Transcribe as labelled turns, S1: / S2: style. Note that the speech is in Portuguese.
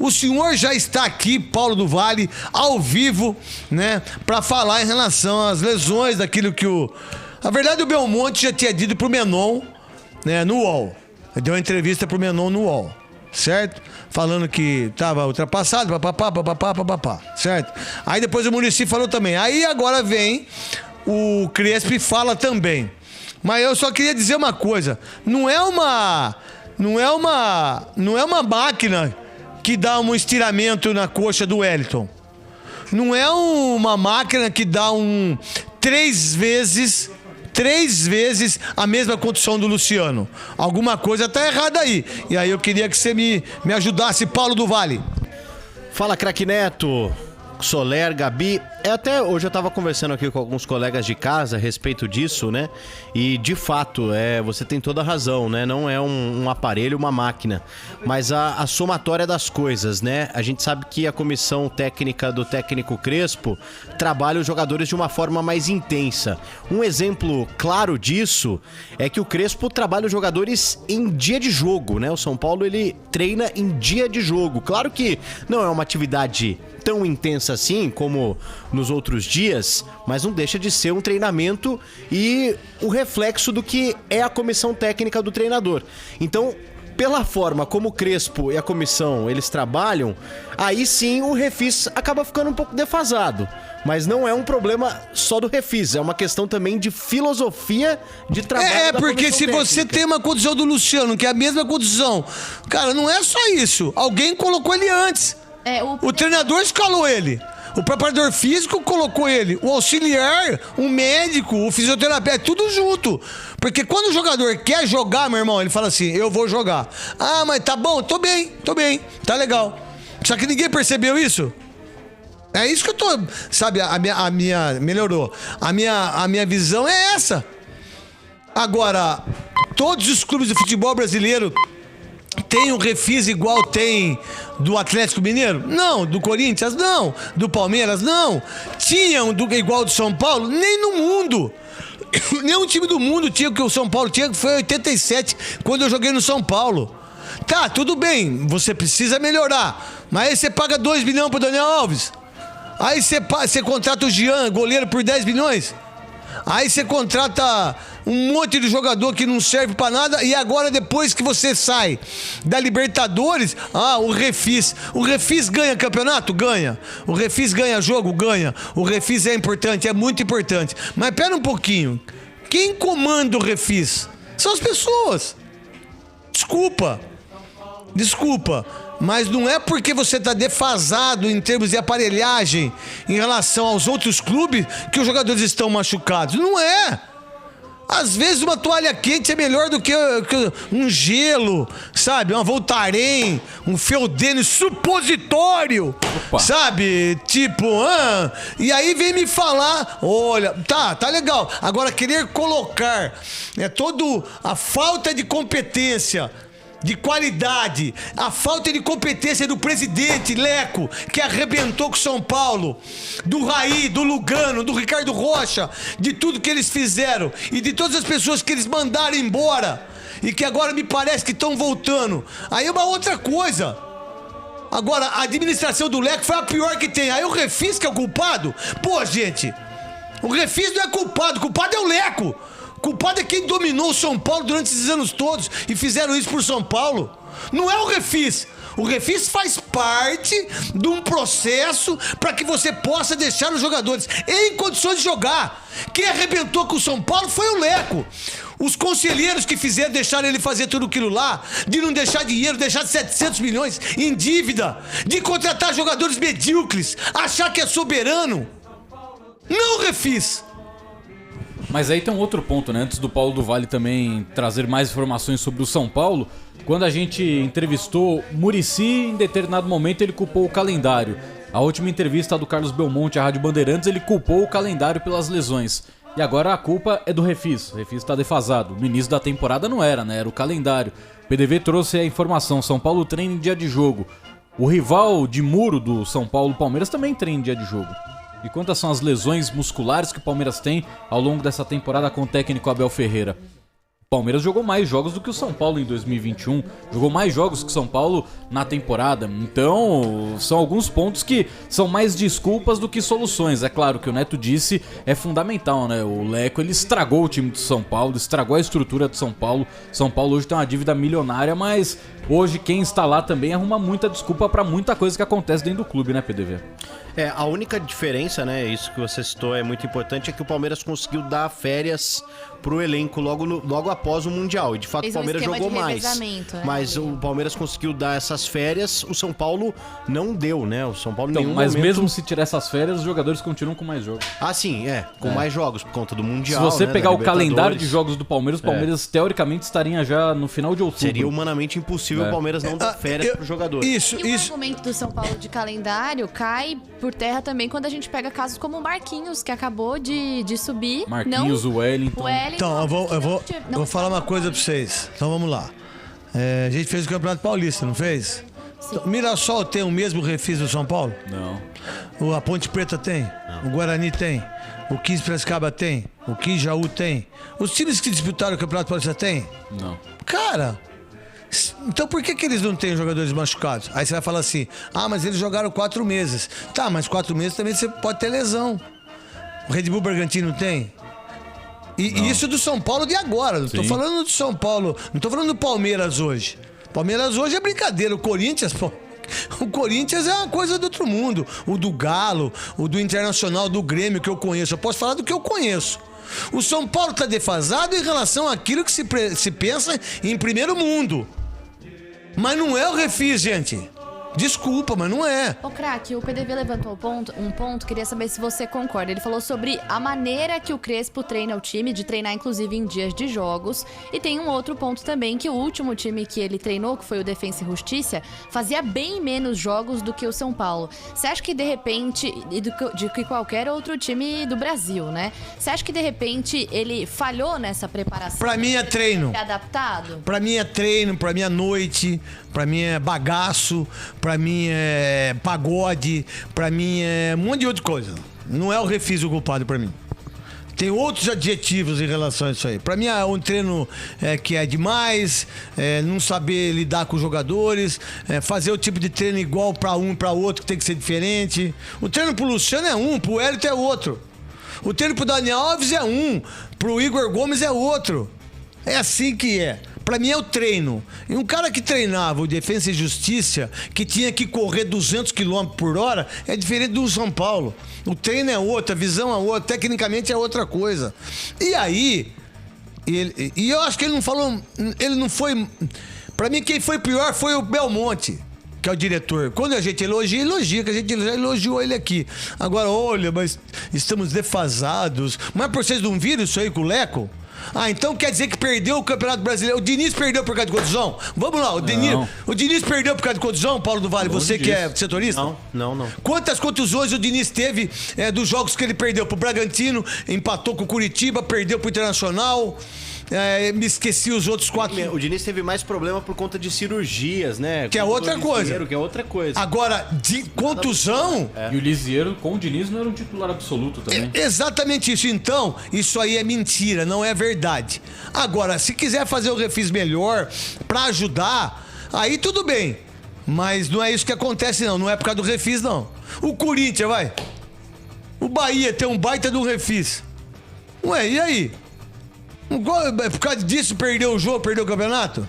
S1: O senhor já está aqui, Paulo do Vale, ao vivo, né, para falar em relação às lesões, daquilo que Na verdade, o Belmonte já tinha dito pro Menon, né, no UOL. Ele deu uma entrevista pro Menon no UOL, certo? Falando que tava ultrapassado, papapá, certo? Aí depois o Muricy falou também. Aí agora vem o Crespo e fala também. Mas eu só queria dizer uma coisa. Não é uma máquina que dá um estiramento na coxa do Wellington. Não é uma máquina que dá três vezes a mesma condição do Luciano. Alguma coisa tá errada aí. E aí eu queria que você me ajudasse, Paulo do Vale.
S2: Fala, craque Neto, Soler, Gabi. Até hoje eu tava conversando aqui com alguns colegas de casa a respeito disso, né? E de fato, você tem toda a razão, né? Não é um aparelho, uma máquina, mas a somatória das coisas, né? A gente sabe que a comissão técnica do técnico Crespo trabalha os jogadores de uma forma mais intensa. Um exemplo claro disso é que o Crespo trabalha os jogadores em dia de jogo, né? O São Paulo, ele treina em dia de jogo. Claro que não é uma atividade tão intensa assim como nos outros dias, mas não deixa de ser um treinamento e o reflexo do que é a comissão técnica do treinador. Então, pela forma como o Crespo e a comissão eles trabalham, aí sim o Refis acaba ficando um pouco defasado. Mas não é um problema só do Refis, é uma questão também de filosofia de trabalho.
S1: Porque se
S2: técnica.
S1: Você tem uma condição do Luciano, que é a mesma condição, cara, não é só isso. Alguém colocou ele antes. O treinador escalou ele. O preparador físico colocou ele. O auxiliar, o médico, o fisioterapeuta, tudo junto. Porque quando o jogador quer jogar, meu irmão, ele fala assim, eu vou jogar. Ah, mas tá bom, tô bem, tá legal. Só que ninguém percebeu isso. É isso que eu tô... Sabe, melhorou. A minha visão é essa. Agora, todos os clubes de futebol brasileiro tem um Refis igual tem do Atlético Mineiro? Não. Do Corinthians? Não. Do Palmeiras? Não. Tinham igual do São Paulo? Nem no mundo. Nenhum time do mundo tinha o que o São Paulo tinha, que foi em 87, quando eu joguei no São Paulo. Tá, tudo bem, você precisa melhorar. Mas aí você paga 2 milhões pro Daniel Alves. Aí você contrata o Jean, goleiro, por 10 milhões. Aí você contrata um monte de jogador que não serve pra nada. E agora, depois que você sai da Libertadores, o Refis. O Refis ganha campeonato? Ganha. O Refis ganha jogo? Ganha. O Refis é importante, é muito importante. Mas pera um pouquinho. Quem comanda o Refis? São as pessoas. Desculpa. Mas não é porque você está defasado em termos de aparelhagem em relação aos outros clubes que os jogadores estão machucados. Não é. Às vezes uma toalha quente é melhor do que um gelo, sabe? Uma Voltaren, um Feudene supositório. Opa. Sabe? Tipo, e aí vem me falar, olha, tá legal. Agora querer colocar toda a falta de competência, de qualidade, a falta de competência do presidente Leco, que arrebentou com São Paulo, do Raí, do Lugano, do Ricardo Rocha, de tudo que eles fizeram e de todas as pessoas que eles mandaram embora e que agora me parece que estão voltando. Aí é uma outra coisa. Agora, a administração do Leco foi a pior que tem. Aí o Refis que é o culpado? Pô, gente, o Refis não é culpado, o culpado é o Leco. Culpado é quem dominou o São Paulo durante esses anos todos e fizeram isso por São Paulo. Não é o Refis. O Refis faz parte de um processo para que você possa deixar os jogadores em condições de jogar. Quem arrebentou com o São Paulo foi o Leco. Os conselheiros que fizeram, deixaram ele fazer tudo aquilo lá, de não deixar dinheiro, deixar 700 milhões em dívida, de contratar jogadores medíocres, achar que é soberano. Não, Refis.
S3: Mas aí tem um outro ponto, né? Antes do Paulo do Vale também trazer mais informações sobre o São Paulo, quando a gente entrevistou Muricy, em determinado momento ele culpou o calendário. A última entrevista do Carlos Belmonte à Rádio Bandeirantes, ele culpou o calendário pelas lesões. E agora a culpa é do Refis. O Refis está defasado. No início da temporada não era, né? Era o calendário. O PDV trouxe a informação. São Paulo treina em dia de jogo. O rival de muro do São Paulo, Palmeiras, também treina em dia de jogo. E quantas são as lesões musculares que o Palmeiras tem ao longo dessa temporada com o técnico Abel Ferreira? Palmeiras jogou mais jogos do que o São Paulo em 2021, jogou mais jogos que o São Paulo na temporada. Então, são alguns pontos que são mais desculpas do que soluções. É claro que o Neto disse, é fundamental, né? O Leco, ele estragou o time do São Paulo, estragou a estrutura do São Paulo. São Paulo hoje tem uma dívida milionária, mas hoje quem está lá também arruma muita desculpa para muita coisa que acontece dentro do clube, né, PDV?
S2: A única diferença, né, isso que você citou é muito importante, é que o Palmeiras conseguiu dar férias pro elenco logo após o Mundial. E de fato o Palmeiras jogou mais.
S4: Né?
S2: Mas o Palmeiras conseguiu dar essas férias, o São Paulo não deu, né? O São Paulo
S3: Então,
S2: nenhum
S3: mas
S2: momento...
S3: mesmo se tirar essas férias, os jogadores continuam com mais jogos.
S2: Ah, sim, com mais jogos por conta do Mundial.
S3: Se você
S2: né,
S3: pegar
S2: da
S3: o calendário
S2: Libertadores,
S3: de jogos do Palmeiras, o Palmeiras teoricamente estaria já no final de outubro.
S2: seria humanamente impossível o Palmeiras não dar férias pro jogador.
S1: Isso,
S4: E o argumento do São Paulo de calendário cai por terra também quando a gente pega casos como o Marquinhos, que acabou de subir.
S3: Marquinhos, o Wellington.
S1: Então, eu vou falar uma coisa pra vocês. Então vamos lá. A gente fez o Campeonato Paulista, não fez? Então, o Mirassol tem o mesmo refis do São Paulo?
S3: Não.
S1: A Ponte Preta tem? Não. O Guarani tem? O 15 Piracicaba tem? O 15 Jaú tem? Os times que disputaram o Campeonato Paulista tem?
S3: Não.
S1: Cara, então por que eles não têm jogadores machucados? Aí você vai falar assim, mas eles jogaram 4 meses. Tá, mas 4 meses também você pode ter lesão. O Red Bull Bragantino tem? E isso do São Paulo de agora. Não tô falando do São Paulo, não tô falando do Palmeiras hoje. Palmeiras hoje é brincadeira. O Corinthians, pô. O Corinthians é uma coisa do outro mundo. O do Galo, o do Internacional, do Grêmio que eu conheço. Eu posso falar do que eu conheço. O São Paulo tá defasado em relação àquilo que se pensa em primeiro mundo. Mas não é o refis, gente. Desculpa, mas não é.
S4: Ô, craque, o PDV levantou um ponto, queria saber se você concorda. Ele falou sobre a maneira que o Crespo treina o time, de treinar inclusive em dias de jogos. E tem um outro ponto também, que o último time que ele treinou, que foi o Defensa e Justiça, fazia bem menos jogos do que o São Paulo. Você acha que de repente, de que qualquer outro time do Brasil, né? Você acha que de repente ele falhou nessa preparação?
S1: Pra mim é treino.
S4: Adaptado?
S1: Pra mim é treino, pra mim é noite, pra mim é bagaço, pra mim é pagode, pra mim é um monte de outra coisa. Não é o refis o culpado pra mim. Tem outros adjetivos em relação a isso aí. Pra mim é um treino que é demais, não saber lidar com os jogadores, fazer o tipo de treino igual pra um e pra outro, que tem que ser diferente. O treino pro Luciano é um, pro Hélio é outro. O treino pro Daniel Alves é um, pro Igor Gomes é outro. É assim que é. Pra mim é o treino. E um cara que treinava o Defensa e Justiça, que tinha que correr 200 km por hora, é diferente do São Paulo. O treino é outro, a visão é outra, tecnicamente é outra coisa. E aí, e eu acho que ele não falou, ele não foi... Pra mim quem foi pior foi o Belmonte, que é o diretor. Quando a gente elogia, que a gente já elogiou ele aqui. Agora, olha, mas estamos defasados. Mas por vocês não viram isso aí com o Leco? Então quer dizer que perdeu o Campeonato Brasileiro. O Diniz perdeu por causa de contusão? Vamos lá, o Diniz perdeu por causa de contusão, Paulo do Vale, você que é setorista?
S2: Não.
S1: Quantas contusões o Diniz teve dos jogos que ele perdeu pro Bragantino, empatou com o Curitiba, perdeu pro Internacional? Me esqueci os outros 4.
S2: O Diniz teve mais problema por conta de cirurgias, né?
S1: Que é outra coisa.
S2: Que é outra coisa.
S1: Agora, de contusão...
S3: E o Lisieiro, com o Diniz, não era um titular absoluto também.
S1: Exatamente isso. Então, isso aí é mentira, não é verdade. Agora, se quiser fazer o refis melhor pra ajudar, aí tudo bem. Mas não é isso que acontece, não. Não é por causa do refis, não. O Corinthians, vai. O Bahia tem um baita de um refis. Ué, e aí? Por causa disso perdeu o jogo, perdeu o campeonato?